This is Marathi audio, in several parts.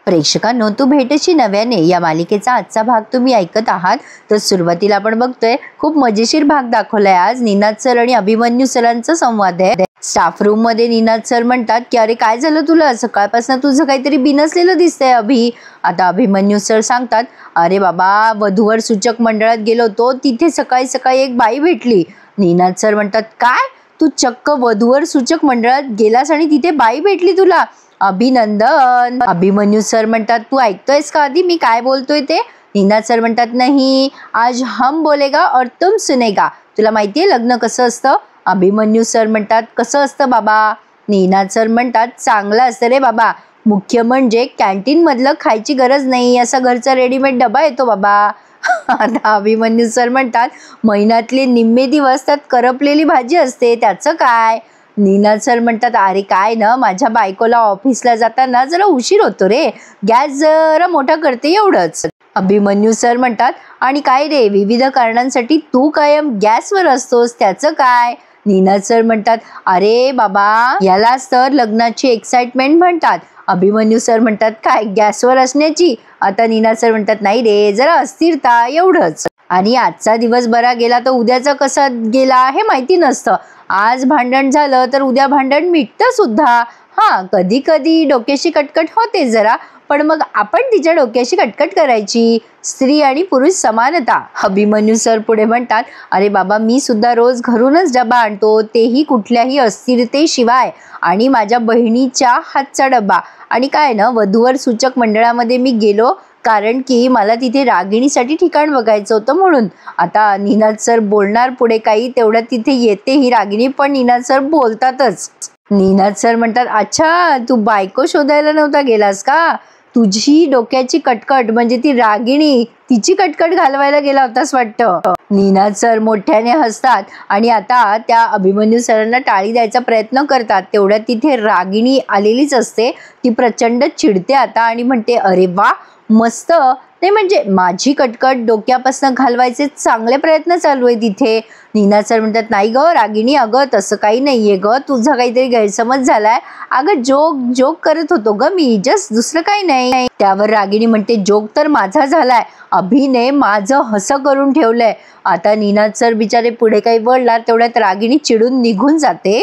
प्रेक्षकांनो, तू भेटशी नव्याने या मालिकेचा आजचा भाग तुम्ही ऐकत आहात. तर सुरुवातीला आपण बघतोय खूप मजेशीर भाग दाखवलाय. आज निनाद सर आणि अभिमन्यू सरांचा संवाद आहे. स्टाफ रूम मध्ये निनाद सर म्हणतात की अरे काय झालं तुला, सकाळपासून तुझं काहीतरी बिनसलेलं दिसतंय अभि. आता अभिमन्यू सर सांगतात अरे बाबा, वधूवर सूचक मंडळात गेलो होतो, तिथे सकाळी सकाळी एक बाई भेटली. निनाद सर म्हणतात काय, तू चक्क वधूवर सूचक मंडळात गेलास आणि तिथे बाई भेटली तुला, अभिनंदन. अभिमन्यू सर म्हणतात तू ऐकतोयस का आधी मी काय बोलतोय ते. निनाद सर म्हणतात नाही, आज हम बोलेगा और तुम सुनेगा. तुला माहितीये लग्न कसं असतं. अभिमन्यू सर म्हणतात कसं असतं बाबा. निनाद सर म्हणतात चांगलं असतं रे बाबा, मुख्य म्हणजे कॅन्टीन मधलं खायची गरज नाही, असा घरचा रेडीमेड डबा येतो बाबा. आता अभिमन्यू सर म्हणतात महिन्यातले निम्मे दिवस त्यात करपलेली भाजी असते, त्याचं काय. निनाद सर म्हणतात अरे काय ना, माझ्या बायकोला ऑफिसला जाताना जरा उशीर होतो रे, गॅस जरा मोठा करते एवढंच. अभिमन्यू सर म्हणतात आणि काय रे, विविध कारणांसाठी तू कायम गॅसवर असतोस, त्याचं काय. निनाद सर म्हणतात अरे बाबा, यालाच तर लग्नाची एक्साइटमेंट म्हणतात. अभिमन्यू सर म्हणतात काय गॅसवर असण्याची. आता निनाद सर म्हणतात नाही रे, जरा अस्थिरता एवढंच. आणि आजचा दिवस बरा गेला तर उद्याचा कसा गेला हे माहिती नसतं. आज भांडण झालं तर उद्या भांडण मिटतं सुद्धा. हा, कधी कधी डोक्याशी कटकट होते जरा, पण मग आपण तिच्या डोक्याशी कटकट करायची. स्त्री आणि पुरुष समानता. अभिमन्यू सर पुढे म्हणतात अरे बाबा, मी सुद्धा रोज घरूनच डबा आणतो, तेही कुठल्याही अस्थिरतेशिवाय, आणि माझ्या बहिणीच्या हातचा डबा. आणि काय ना, वधूवर सूचक मंडळामध्ये मी गेलो कारण की मला तिथे रागिणीसाठी ठिकाण बघायचं होतं म्हणून. आता निनाद सर बोलणार पुढे काही, तेवढ्यात तिथे येते ही रागिणी, पण निनाद सर बोलतातच. निनाद सर म्हणतात अच्छा, तू बायको शोधायला नव्हता गेलास का, तुझी डोक्याची कटकट म्हणजे ती रागिणी, तिची कटकट घालवायला गेला होतास वाटतं. निनाद सर मोठ्याने हसतात आणि आता त्या अभिमन्यू सरांना टाळी द्यायचा प्रयत्न करतात. तेवढ्यात तिथे रागिणी आलेलीच असते. ती प्रचंड चिडते आता आणि म्हणते अरे वा, मस्त, ते म्हणजे माझी कटकट डोक्यापासून घालवायचे चांगले प्रयत्न चालू आहे तिथे. निनाद सर म्हणतात नाही ग रागिणी, अगं तसं काही नाहीये ग, तुझा काहीतरी गैरसमज झालाय, अगं जोक करत होतो ग मी, जस्ट दुसरं काही नाही. त्यावर रागिणी म्हणते जोक तर माझा झालाय, अभिने माझं हसं करून ठेवलंय. आता निनाद सर बिचारे पुढे काही बोलणार, तेवढ्यात रागिणी चिडून निघून जाते.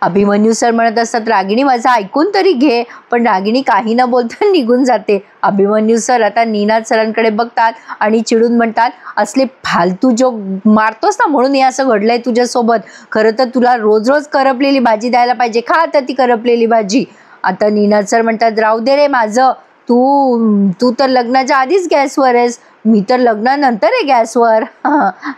अभिमन्यू सर म्हणत असतात रागिणी माझं ऐकून तरी घे, पण रागिणी काही न बोलता निघून जाते. अभिमन्यू सर आता निनाद सरांकडे बघतात आणि चिडून म्हणतात असले फालतू जोक मारतोस ना, म्हणून हे असं घडलंय तुझ्यासोबत. खरं तर तुला रोज रोज करपलेली भाजी द्यायला पाहिजे, खा आता ती करपलेली भाजी. आता निनाद सर म्हणतात राहू दे रे माझं, तू तर लग्नाच्या आधीच गॅसवर आहेस, मी तर लग्नानंतर आहे गॅसवर.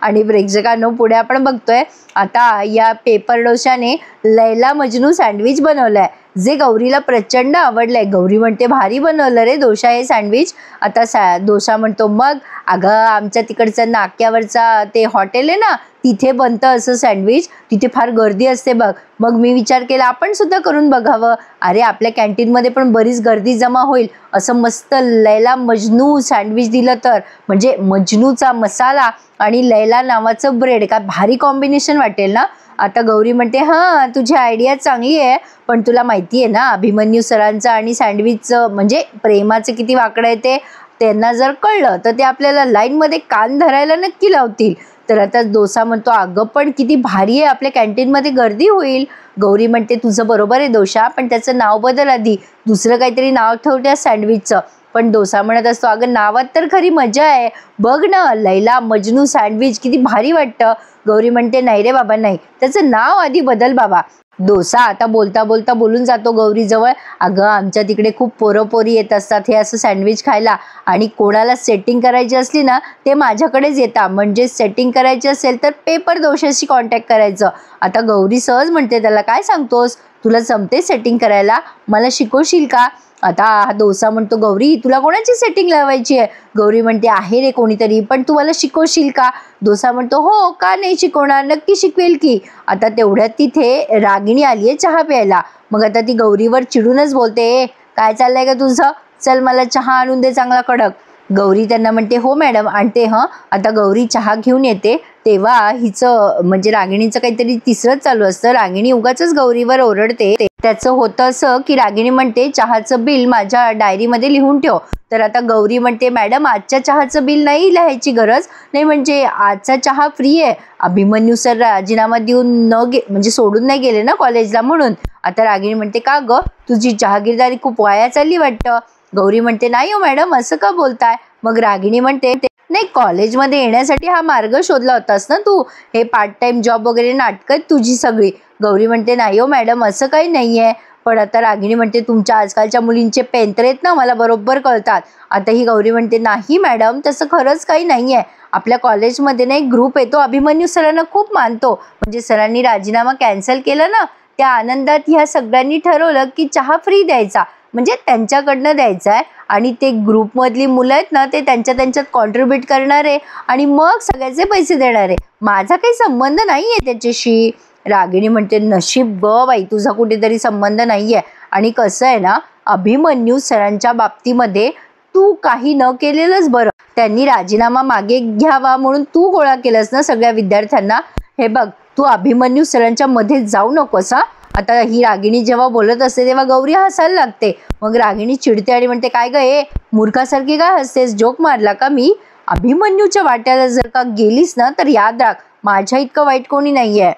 आणि प्रेक्षकांनो, पुढे आपण बघतोय आता या पेपर डोशाने लैला मजनू सँडविच बनवलंय, जे गौरीला प्रचंड आवडलंय. गौरी म्हणते भारी बनवलं रे डोशा हे सँडविच. आता डोशा म्हणतो मग अगं, आमच्या तिकडचं नाक्यावरचा ते हॉटेल आहे ना, तिथे बनतं असं सँडविच, तिथे फार गर्दी असते बघ. मग मी विचार केला आपण सुद्धा करून बघावं. अरे आपल्या कॅन्टीनमध्ये पण बरीच गर्दी जमा होईल, असं मस्त लैला मजनू सँडविच दिलं तर, म्हणजे मजनूचा मसाला आणि लैला नावाचं ब्रेड, काय भारी कॉम्बिनेशन वाटेल ना. आता गौरी म्हणते हां, तुझी आयडिया चांगली आहे, पण तुला माहिती आहे ना अभिमन्यू सरांचं आणि सँडविचचं म्हणजे प्रेमाचं किती वाकडं आहे ते. त्यांना जर कळलं तर ते आपल्याला लाईनमध्ये कान धरायला नक्की लावतील. तर आता डोसा म्हणतो अगं पण किती भारी आहे, आपल्या कॅन्टीनमध्ये गर्दी होईल. गौरी म्हणते तुझं बरोबर आहे डोशा, पण त्याचं नाव बदल आधी, दुसरं काहीतरी नाव ठेव त्या सँडविचचं. पण डोसा म्हणत असतो अगं नावात तर खरी मजा आहे, बघ ना लैला मजनू सँडविच किती भारी वाटतं. गौरी म्हणते नाही रे बाबा नाही, त्याचं नाव आधी बदल बाबा. डोसा आता बोलता बोलता बोलून जातो गौरीजवळ अगं आमच्या तिकडे खूप पोरं येत असतात हे असं सँडविच खायला, आणि कोणाला सेटिंग करायची असली ना ते माझ्याकडेच येतात, म्हणजे सेटिंग करायची असेल तर पेपर डोशाशी कॉन्टॅक्ट करायचं. आता गौरी सहज म्हणते त्याला काय सांगतोस, तुला जमते सेटिंग करायला, मला शिकवशील का. आता हा डोसा म्हणतो गौरी तुला कोणाची सेटिंग लावायची आहे. गौरी म्हणते आहे रे कोणीतरी, पण तू मला शिकवशील का. डोसा म्हणतो हो का नाही शिकवणार, नक्की शिकवेल की. आता तेवढ्यात तिथे रागिणी आली आहे चहा प्यायला. मग आता ती गौरीवर चिडूनच बोलते काय चाललंय का तुझं, चल मला चहा आणून दे चांगला कडक. गौरी त्यांना म्हणते हो मॅडम आणते. आता गौरी चहा घेऊन येते. तेव्हा हिचं म्हणजे रागिणीचं काहीतरी तिसरंच चालू असतं. रागिणी उगाचच गौरीवर ओरडते. त्याचं होतं असं की रागिणी म्हणते चहाचं बिल माझ्या डायरीमध्ये लिहून ठेव. तर आता गौरी म्हणते मॅडम आजच्या चहाचं बिल नाही लिहायची गरज नाही, म्हणजे आजचा चहा फ्री आहे. अभिमन्यू सर राजीनामा देऊन म्हणजे सोडून नाही गेले ना कॉलेजला म्हणून. आता रागिणी म्हणते का ग तुझी जहागीरदारी खूप वाया चालली वाटतं. गौरी म्हणते नाही हो मॅडम असं का बोलताय. मग रागिणी म्हणते नाही कॉलेजमध्ये येण्यासाठी हा मार्ग शोधला होतास ना तू, हे पार्ट टाइम जॉब वगैरे नाटकं तुझी सगळी. गौरी म्हणते नाही हो मॅडम असं काही नाहीये. पण आता रागिणी म्हणते तुमच्या आजकालच्या मुलींचे पेंतरे आहेत ना मला बरोबर कळतात. आता ही गौरी म्हणते नाही मॅडम तसं खरंच काही नाहीये. आपल्या कॉलेजमध्ये ना एक ग्रुप आहे तो अभिमन्यू सरांना खूप मानतो. म्हणजे सरांनी राजीनामा कॅन्सल केला ना त्या आनंदात ह्या सगळ्यांनी ठरवलं की चहा फ्री द्यायचा, म्हणजे त्यांच्याकडनं द्यायचा आहे. आणि ते ग्रुपमधली मुलं आहेत ना ते त्यांच्यात कॉन्ट्रीब्यूट करणार आहे आणि मग सगळ्याचे पैसे देणार आहे. माझा काही संबंध नाही आहे त्याच्याशी. रागिणी म्हणते नशीब ग बाई तुझा कुठेतरी संबंध नाही आहे. आणि कसं आहे ना अभिमन्यू सरांच्या बाबतीमध्ये तू काही न केलेलंच बरं. त्यांनी राजीनामा मागे घ्यावा म्हणून तू गोळा केलंस ना सगळ्या विद्यार्थ्यांना. हे बघ तू अभिमन्यू सरांच्या मध्ये जाऊ नकोस हा. आता ही रागिणी जेव्हा बोलत असते तेव्हा गौरी हसायला लागते. मग रागिणी चिडते आणि म्हणते काय ग हे मूर्खासारखी काय हसतेस, जोक मारला का मी. अभिमन्यूच्या वाट्याला जर का गेलीस ना तर याद राख माझ्या इतकं वाईट कोणी नाहीये.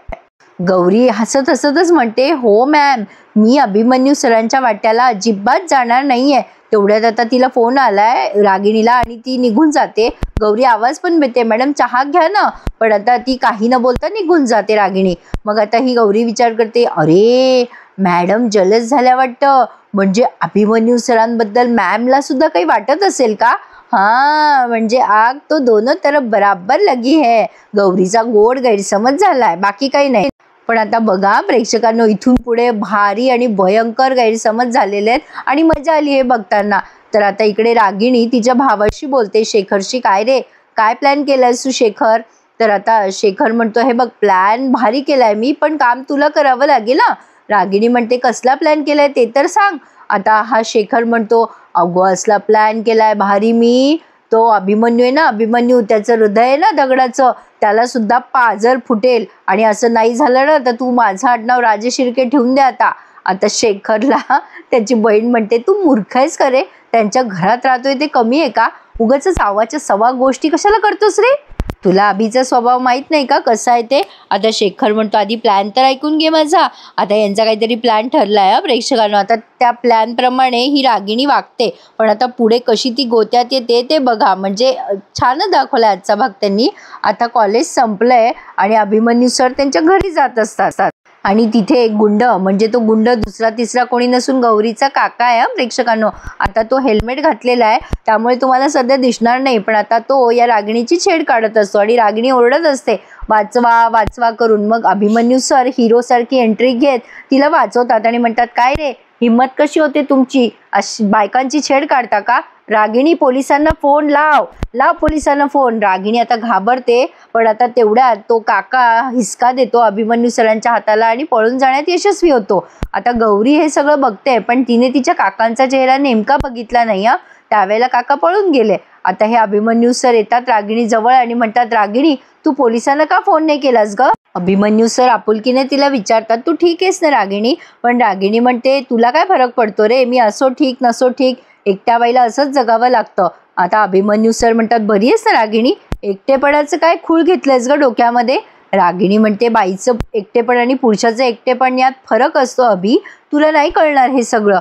गौरी हसत हसतच म्हणते हो मॅम मी अभिमन्यू सरांच्या वाट्याला अजिबात जाणार नाहीये. तेवढ्यात आता तिला फोन आलाय रागिणीला आणि ती निघून जाते. गौरी आवाज पण देते मॅडम चहा घ्या ना, पण आता ती काही न बोलता निघून जाते रागिणी. मग आता ही गौरी विचार करते अरे मॅडम जलस झाल्या वाटतं, म्हणजे अभिमन्यू सरांबद्दल मॅमला सुद्धा काही वाटत असेल का. हाँ म्हणजे आग तो दोनों तरफ बराबर लगी है. गौरीचा गोड गैरसमज झालाय बाकी काही नाही. पण आता बघा प्रेक्षकांनो इथून पुढे भारी आणि भयंकर गैरसमज झालेले आहेत आणि मजा आली हे बघताना. तर आता इकडे रागिणी तिच्या भावाशी बोलते शेखरशी काय रे काय प्लॅन केलायस तू शेखर. तर आता शेखर म्हणतो हे बघ प्लॅन भारी केलाय मी पण काम तुला करावं लागेल ना. रागिणी म्हणते कसला प्लॅन केलाय ते तर सांग. आता हा शेखर म्हणतो अगो असला प्लॅन केलाय भारी मी, तो अभिमन्यू आहे ना अभिमन्यू त्याचं हृदय आहे ना दगडाचं त्याला सुद्धा पाजर फुटेल आणि असं नाही झालं ना तर तू माझं आडनाव राजे शिर्के ठेवून दे आता. आता शेखरला त्याची बहीण म्हणते तू मूर्ख आहेस का रे, त्यांच्या घरात राहतोय ते कमी आहे का, उगाच सव्वाच्या सव्वा गोष्टी कशाला करतोस रे, तुला अभिचा स्वभाव माहित नाही का कसा आहे ते. आता शेखर म्हणतो आधी प्लॅन तर ऐकून घे माझा. आता यांचा काहीतरी प्लॅन ठरलाय प्रेक्षकांना. आता त्या प्लॅन प्रमाणे ही रागिणी वागते पण आता पुढे कशी ती गोत्यात येते ते बघा. म्हणजे छानच दाखवलाय आजचा भाग त्यांनी. आता कॉलेज संपलंय आणि अभिमन्यू सर त्यांच्या घरी जात असतात आणि तिथे एक गुंड म्हणजे तो गुंड दुसरा तिसरा कोणी नसून गौरीचा काका आहे प्रेक्षकांनो. आता तो हेल्मेट घातलेला आहे त्यामुळे तुम्हाला सध्या दिसणार नाही पण आता तो या रागिणीची छेड काढत असतो आणि रागिणी ओरडत असते वाचवा वाचवा करून. मग अभिमन्यू सर हिरो सारखी एंट्री घेत तिला वाचवतात आणि म्हणतात काय रे हिम्मत कशी होते तुमची, अशी बायकांची छेड काढता का. रागिणी पोलिसांना फोन लाव पोलिसांना फोन. रागिणी आता घाबरते पण आता तेवढ्यात तो काका हिसका देतो अभिमन्यू सरांच्या हाताला आणि पळून जाण्यात यशस्वी होतो. आता गौरी हे सगळं बघते पण तिने तिच्या काकांचा चेहरा नेमका बघितला नाही त्यावेळेला काका पळून गेले. आता हे अभिमन्यू सर येतात रागिणी जवळ आणि म्हणतात रागिणी तू पोलिसांना का फोन नाही केलास ग. अभिमन्यू सर आपुलकीने तिला विचारतात तू ठीक आहेस ना रागिणी. पण रागिणी म्हणते तुला काय फरक पडतो रे, मी असो ठीक नसो ठीक एकट्या बाईला असंच जगावं लागतं. आता अभिमन्यू सर म्हणतात बरी आहेस ना रागिणी, एकटेपणाचं काय खूळ घेतलंयस ग डोक्यामध्ये. रागिणी म्हणते बाईचं एकटेपण आणि पुरुषाचं एकटेपण यात फरक असतो अभि, तुला नाही कळणार हे सगळं.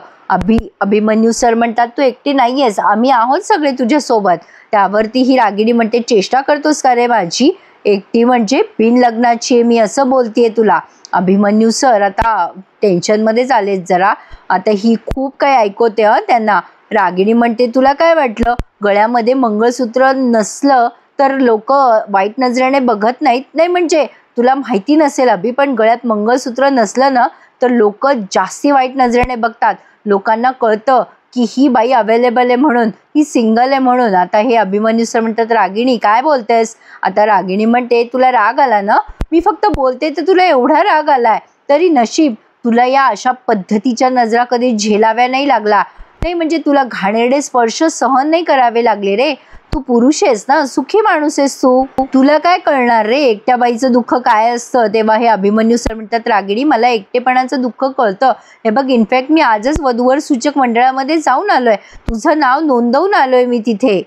अभिमन्यू सर म्हणतात तू एकटी नाही आहेस, आम्ही आहोत सगळे तुझ्या सोबत. त्यावरती ही रागिणी म्हणते चेष्टा करतोस का रे माझी, एकटी म्हणजे बिन लग्नाची आहे मी असं बोलतेय तुला. अभिमन्यू सर आता टेन्शनमध्येच आलेत जरा. आता ही खूप काही ऐकवते त्यांना. रागिणी म्हणते तुला काय वाटलं गळ्यामध्ये मंगळसूत्र नसलं तर लोक वाईट नजरेने बघत नाहीत, नाही म्हणजे तुला माहिती नसेल अभि पण गळ्यात मंगळसूत्र नसलं ना तर लोक जास्ती वाईट नजरेने बघतात. लोकांना कळतं की ही बाई अवेलेबल आहे म्हणून, ही सिंगल आहे म्हणून. आता हे अभिमन्यू सर म्हणतात रागिणी काय बोलतेस. आता रागिणी म्हणते तुला राग आला ना, मी फक्त बोलते तर तुला एवढा राग आलाय तरी नशीब तुला या अशा पद्धतीच्या नजरा कधी झेलाव्या नाही लागला, नाही म्हणजे तुला घाणेरडे स्पर्श सहन नाही करावे लागले रे. तू पुरुष आहेस ना, सुखी माणूस आहेस तू, तुला काय कळणार रे एकट्या बाईचं दुःख काय असतं. तेव्हा हे अभिमन्यू सर म्हणतात, रागिणी मला एकटेपणाचं दुःख कळतं. हे बघ, इनफॅक्ट मी आजच वधूवर सूचक मंडळामध्ये जाऊन आलोय, तुझं नाव नोंदवून आलोय मी तिथे.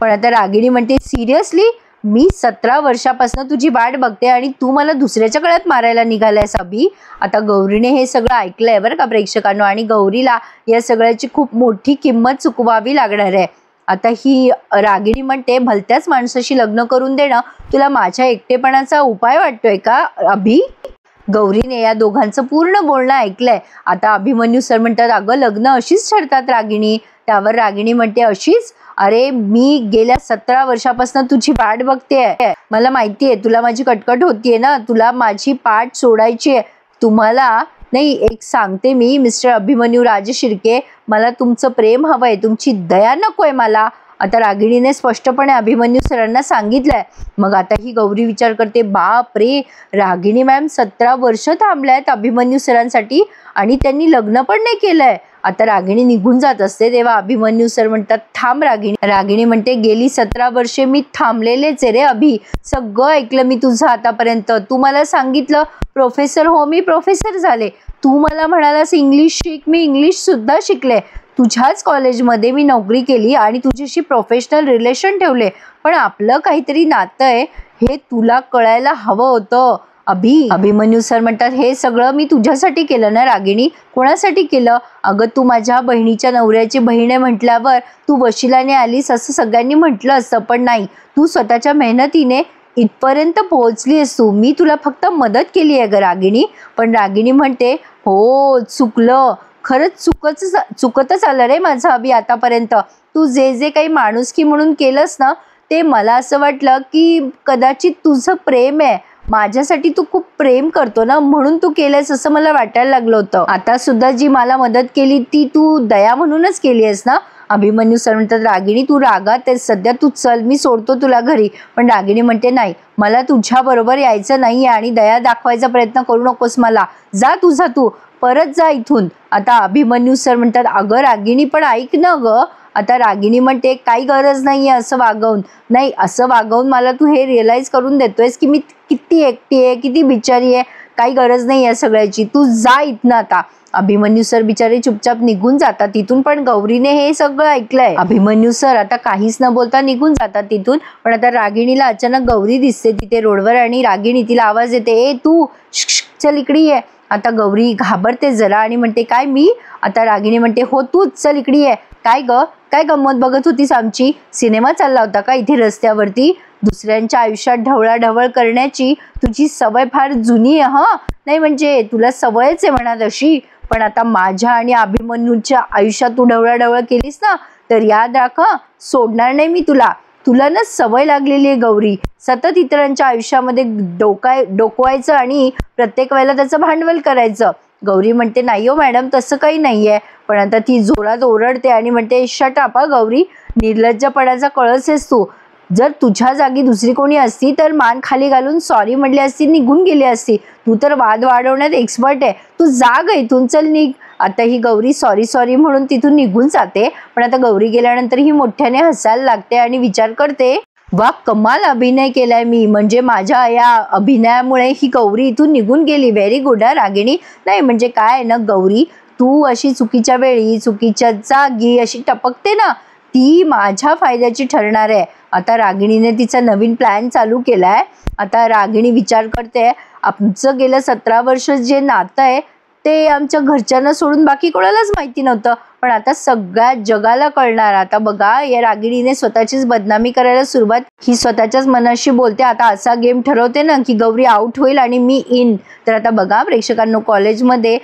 पण आता रागिणी म्हणते, सिरियसली? मी 17 वर्षापासून तुझी वाट बघते आणि तू मला दुसऱ्याच्या गळ्यात मारायला निघालायस अभि. आता गौरीने हे सगळं ऐकलंय बरं का प्रेक्षकांनो, आणि गौरीला या सगळ्याची खूप मोठी किंमत चुकवावी लागणार आहे. आता ही रागिणी म्हणते, भलत्याच माणसाशी लग्न करून देणं तुला माझ्या एकटेपणाचा उपाय वाटतोय का अभि? गौरीने या दोघांचं पूर्ण बोलणं ऐकलंय. आता अभिमन्यू सर म्हणतात, अगं लग्न अशीच ठरतात रागिणी. त्यावर रागिणी म्हणते, अशीच? अरे मी गेल्या 17 वर्षापासून तुझी वाट बघतेय, मला माहितीये तुला माझी कटकट होतीये ना, तुला माझी पाठ सोडायची आहे. तुम्हाला नाही, एक सांगते मी मिस्टर अभिमन्यू राजे शिर्के, मला तुमचं प्रेम हवंय, तुमची दया नकोय मला. आता रागिणीने स्पष्टपणे अभिमन्यू सरांना सांगितलंय. मग आता ही गौरी विचार करते, बाप रे, रागिणी मॅम 17 वर्ष थांबल्यात अभिमन्यू सरांसाठी आणि त्यांनी लग्न पण नाही केलंय. आता रागिणी निघून जात असते तेव्हा अभिमन्यू सर म्हणतात, थांब रागिणी. रागिणी म्हणते, गेली 17 वर्षे मी थांबलेलेच आहे रे अभि, सगळं ऐकलं मी तुझं आतापर्यंत. तू मला सांगितलं प्रोफेसर हो, मी प्रोफेसर झाले. तू मला म्हणालास इंग्लिश शिक, मी इंग्लिश सुद्धा शिकले. तुझ्याच कॉलेजमध्ये मी नोकरी केली आणि तुझ्याशी प्रोफेशनल रिलेशन ठेवले. पण आपलं काहीतरी नातं आहे हे तुला कळायला हवं होतं अभि. अभिमन्यू सर म्हणतात, हे सगळं मी तुझ्यासाठी केलं ना रागिणी. कोणासाठी केलं? अगं तू माझ्या बहिणीच्या नवऱ्याची बहीण आहे म्हटल्यावर तू वशिलाने आलीस असं सगळ्यांनी म्हटलं असतं, पण नाही, तू स्वतःच्या मेहनतीने इथपर्यंत पोहोचली आहेस तू. मी तुला फक्त मदत केली आहे ग रागिणी. पण रागिणी म्हणते, हो चुकलं, खरंच चुकतच आलं रे माझं अभि आतापर्यंत. तू जे जे काही माणुसकी म्हणून केलंस ना, ते मला असं वाटलं की कदाचित तुझं प्रेम आहे माझ्यासाठी, तू खूप प्रेम करतो ना म्हणून तू केलंस असं मला वाटायला लागलं होतं. आता सुद्धा जी मला मदत केली ती तू दया म्हणूनच केली आहेस ना. अभिमन्यू सर म्हणतात, रागिणी तू रागात आहेस सध्या, तू चल मी सोडतो तुला घरी. पण रागिणी म्हणते, नाही, मला तुझ्या बरोबर यायचं नाहीये आणि दया दाखवायचा प्रयत्न करू नकोस मला. जा तुझा तू, परत जा इथून. आता अभिमन्यू सर म्हणतात, अगं रागिणी पण ऐक ना ग. आता रागिणी म्हणते, काही गरज नाहीये असं वागवून. नाही, असं वागवून मला तू हे रिअलाइज करून देतोयस की मी किती एकटी आहे, किती बिचारी आहे. काही गरज नाही या सगळ्याची, तू जा इथनं आता. अभिमन्यू सर बिचारे चुपचाप निघून जातात तिथून. पण गौरीने हे सगळं ऐकलंय. अभिमन्यू सर आता काहीच न बोलता निघून जातात तिथून. पण आता रागिणीला अचानक गौरी दिसते तिथे रोडवर आणि रागिणी तिला आवाज देते, ए तू चल इकडे ये. आता गौरी घाबरते जरा आणि म्हणते, काय मी? आता रागिणी म्हणते, हो तूच, चल इकडे ये. काय ग, काय गंमत बघत होतीस आमची? सिनेमा चालला होता का इथे रस्त्यावरती? दुसऱ्यांच्या आयुष्यात ढवळाढवळ करण्याची तुझी सवय फार जुनी आहे हा. नाही म्हणजे तुला सवयच आहे म्हणा तशी. पण आता माझ्या आणि अभिमन्यूच्या आयुष्यात तू ढवळाढवळ केलीस ना, तर याद राख, सोडणार नाही मी तुला. तुला ना सवय लागलेली आहे गौरी, सतत इतरांच्या आयुष्यामध्ये डोकवायचं आणि प्रत्येक वेळेला त्याचं भांडवल करायचं. गौरी म्हणते, नाही हो मॅडम, तसं काही नाहीये. पण आता ती जोरात ओरडते आणि म्हणते, शट अप गौरी, निर्लज्जपणाचा कळस आहेस तू. जर तुझ्या जागी दुसरी कोणी असती तर मान खाली घालून सॉरी म्हटली असती, निघून गेली असती. तू तर वाद वाढवण्यात एक्सपर्ट आहे, तू जा ग इथून, चल निघ. आता ही गौरी सॉरी सॉरी म्हणून तिथून निघून जाते. पण आता गौरी गेल्यानंतर ही मोठ्याने हसायला लागते आणि विचार करते, वा कमाल अभिनय केलाय मी, म्हणजे माझ्या या अभिनयामुळे ही गौरी इथून निघून गेली. व्हेरी गुड रागिणी. नाही म्हणजे काय आहे ना गौरी, तू अशी चुकीच्या वेळी चुकीच्या जागी अशी टपकते ना, ती माझ्या फायद्याची ठरणार आहे. आता रागिणीने तिचा नवीन प्लॅन चालू केलाय. आता रागिणी विचार करते, आमचं गेलं 17 वर्ष जे नातं आहे ते आमच्या घरच्यांना सोडून बाकी कोणालाच माहिती नव्हतं, पण आता सगळ्या जगाला कळणार. आता बघा, या रागिणीने स्वतःचीच बदनामी करायला सुरुवात, ही स्वतःच्याच मनाशी बोलते. आता असा गेम ठरवते ना की गौरी आउट होईल आणि मी इन. तर आता बघा प्रेक्षकांनो, कॉलेजमध्ये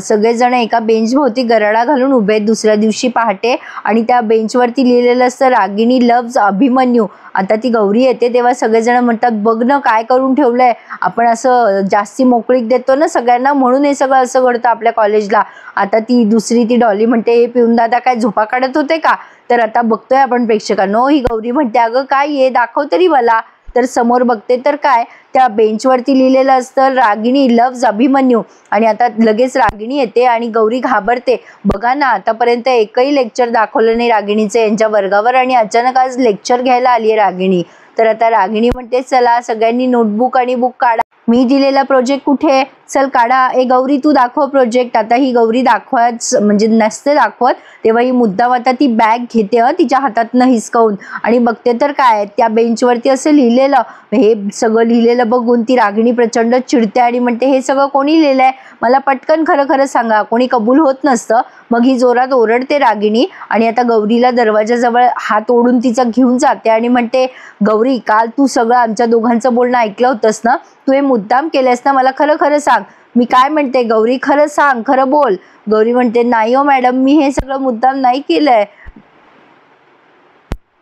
सगळेजण एका बेंच भोवती गराडा घालून उभे आहेत दुसऱ्या दिवशी पहाटे, आणि त्या बेंचवरती लिहिलेलं असतं, रागिणी लव्ज अभिमन्यू. आता ती गौरी येते तेव्हा सगळेजण म्हणतात, बघ ना काय करून ठेवलंय आपण, असं जास्ती मोकळीक देतो ना सगळ्यांना म्हणून हे सगळं असं घडतं आपल्या कॉलेजला. आता ती दुसरी ती डॉली म्हणते, हे पिऊन दादा काय झोपा काढत होते का? तर आता बघतोय आपण प्रेक्षकांनो, ही गौरी म्हणते, अगं काय ये दाखव तरी मला. तर समोर बघते तर काय, त्या बेंचवरती लिहिलेलं असतं रागिणी लव्ज अभिमन्यू. आणि आता लगेच रागिणी येते आणि गौरी घाबरते. बघा ना, आतापर्यंत एकही लेक्चर दाखवलं नाही रागिणीचं यांच्या वर्गावर आणि अचानक आज लेक्चर घ्यायला आली आहे रागिणी. तर आता रागिणी म्हणते चला सगळ्यांनी नोटबुक आणि बुक काढा, मी दिलेला प्रोजेक्ट कुठे, चल काढा. ए गौरी तू दाखव प्रोजेक्ट. आता ही गौरी दाखवत म्हणजे नसते दाखवत, तेव्हा ही मुद्दाम आता ती बॅग घेते तिच्या हातातनं हिसकावून आणि बघते तर काय, त्या बेंचवरती असं लिहिलेलं. हे सगळं लिहिलेलं बघून ती रागिणी प्रचंड चिडते आणि म्हणते हे सगळं कोणी लिहिलंय, मला पटकन खरं खरं सांगा. कोणी कबूल होत नसतं. मग ही जोरात ओरडते रागिणी आणि आता गौरीला दरवाजाजवळ हात ओढून तिचा घेऊन जाते आणि म्हणते गौरी काल तू सगळं आमच्या दोघांचं बोलणं ऐकलं होतंस ना, तू हे मुद्दाम केलंस ना, मला खरं खरं सांग. मी काय म्हणते गौरी, खरं सांग, खरं बोल. गौरी म्हणते नाही हो मॅडम, मी हे सगळं मुद्दाम नाही केलंय.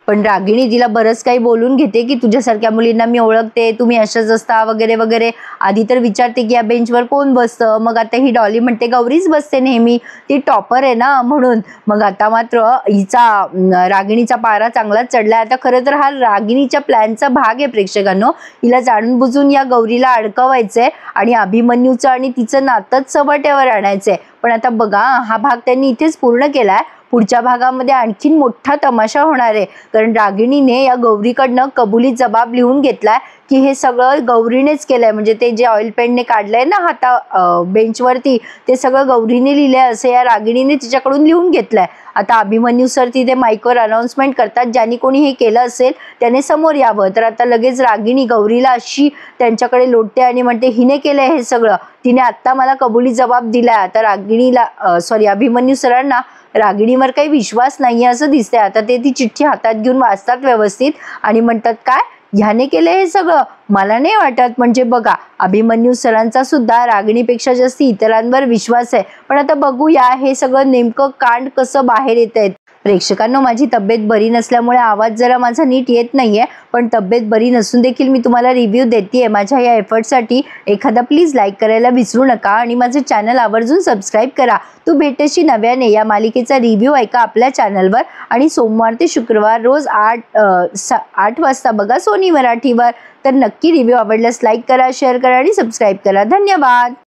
पण रागिणी तिला बरंच काही बोलून घेते की तुझ्यासारख्या मुलींना मी ओळखते, तुम्ही अशाच असता वगैरे वगैरे. आधी तर विचारते की या बेंचवर कोण बसतं, मग आता ही डॉली म्हणते गौरीच बसते नेहमी, ती टॉपर आहे ना म्हणून. मग आता मात्र हिचा रागिणीचा पारा चांगलाच चढलाय. आता खरं तर हा रागिणीच्या प्लॅनचा भाग आहे प्रेक्षकांनो. हिला जाणून बुजून या गौरीला अडकवायचंय आणि अभिमन्यूचं आणि तिचं नातंच चव्हाट्यावर आणायचंय. पण आता बघा, हा भाग त्यांनी इथेच पूर्ण केलाय. पुढच्या भागामध्ये आणखीन मोठा तमाशा होणार आहे, कारण रागिणीने या गौरीकडनं कबुली जबाब लिहून घेतलाय की हे सगळं गौरीनेच केलंय. म्हणजे ते जे ऑइल पेंटने काढलंय ना हाता बेंचवरती, ते सगळं गौरीने लिहिलंय असं या रागिणीने तिच्याकडून लिहून घेतलंय. आता अभिमन्यू सर तिथे माईकवर अनाउन्समेंट करतात, ज्यांनी कोणी हे केलं असेल त्याने समोर यावं. तर आता लगेच रागिणी गौरीला अशी त्यांच्याकडे लोटते आणि म्हणते हिने केलंय हे सगळं, तिने आत्ता मला कबुली जबाब दिलाय. आता रागिणीला अभिमन्यू सरांना रागिणीवर काही विश्वास नाहीये असं दिसतंय. आता ते ती चिठ्ठी हातात घेऊन वाचतात व्यवस्थित आणि म्हणतात काय, ह्याने केलंय हे सगळं, मला नाही वाटत. म्हणजे बघा, अभिमन्यू सरांचा सुद्धा रागिणीपेक्षा जास्त इतरांवर विश्वास आहे. पण आता बघूया हे सगळं नेमकं कांड कसं बाहेर येतंय. प्रेक्षकांनो, माझी तब्येत बरी नसल्यामुळे आवाज जरा माझा नीट येत नाहीये, पण तब्येत बरी नसून देखील मी तुम्हाला रिव्ह्यू देतेय. माझ्या या एफर्टसाठी एखादा प्लीज लाईक करायला विसरू नका आणि माझं चॅनल आवर्जून सबस्क्राईब करा. तू भेटेशी नव्याने या मालिकेचा रिव्ह्यू ऐका आपल्या चॅनलवर आणि सोमवार ते शुक्रवार रोज 8 वाजता बघा सोनी मराठीवर. तर नक्की रिव्ह्यू आवडल्यास लाईक करा, शेअर करा आणि सबस्क्राईब करा. धन्यवाद.